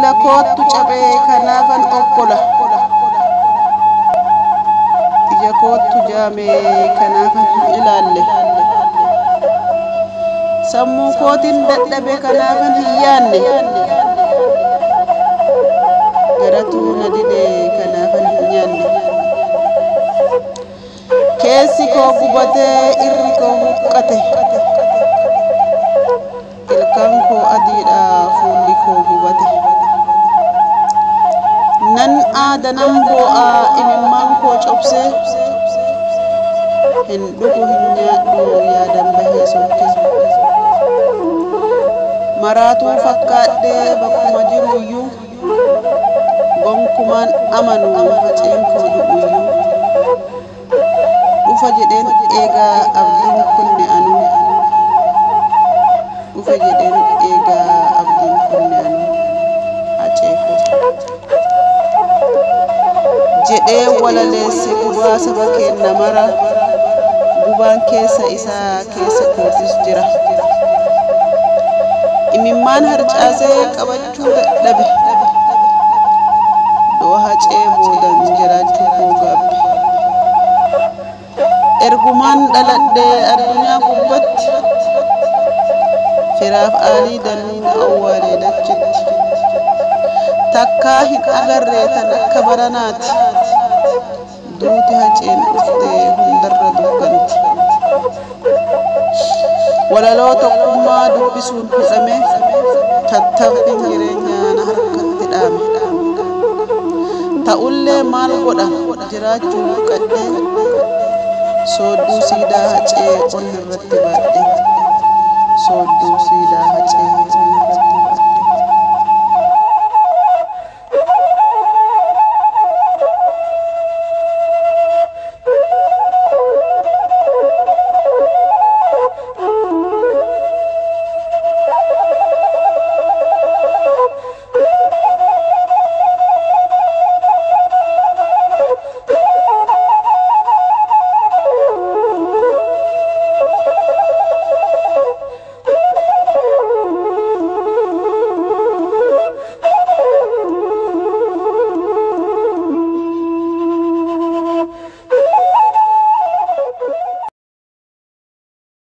miila kootu cabee kanaafan okkola ija kootu jaamee kanaafan ilaalle sammuu kootiin dadhabe kanaafan hin yaanne garatuu na didee kanaafan hin nyaanne keessi koo gubatee irri koo huqqate ilkaan koo adiidha fuulli koo gubate nan aadanan boo'aa imimmaan koo cobsee hin dhugu hin nyaadhu yaadan bahee sokke maraatuu fakkaadhee bakkuma jiruyyuu gonkumaan amanu haceen koo du'uyyuu dhufa jedheen eegaa abdiin kunne anuu dhufa jedheen eegaa abdiin kunne anuu hacee koo jedhee walaleesse gubaa saba keenna mara gubaan keessa isaa keessa kootis jira imimmaan harcaasee qabachuu dadhabe doo hacee boodan jiraachuu koo gaabbe ergumaan dhaladhee addunyaa gubbatti firaaf aalii danuu awwaalee dachitti takkaa hin agarree tan akka baranaati duuti haceen dhuftee hundarra dukkanti walaloo tokkummaa dubbisuun hidhame tattabbiin jireenyaa na harkatti dhaame ta'ullee maal godha jiraachuu qadhee soodduu siidaa hacee ol irratti baadhee soodduu siidaa hacee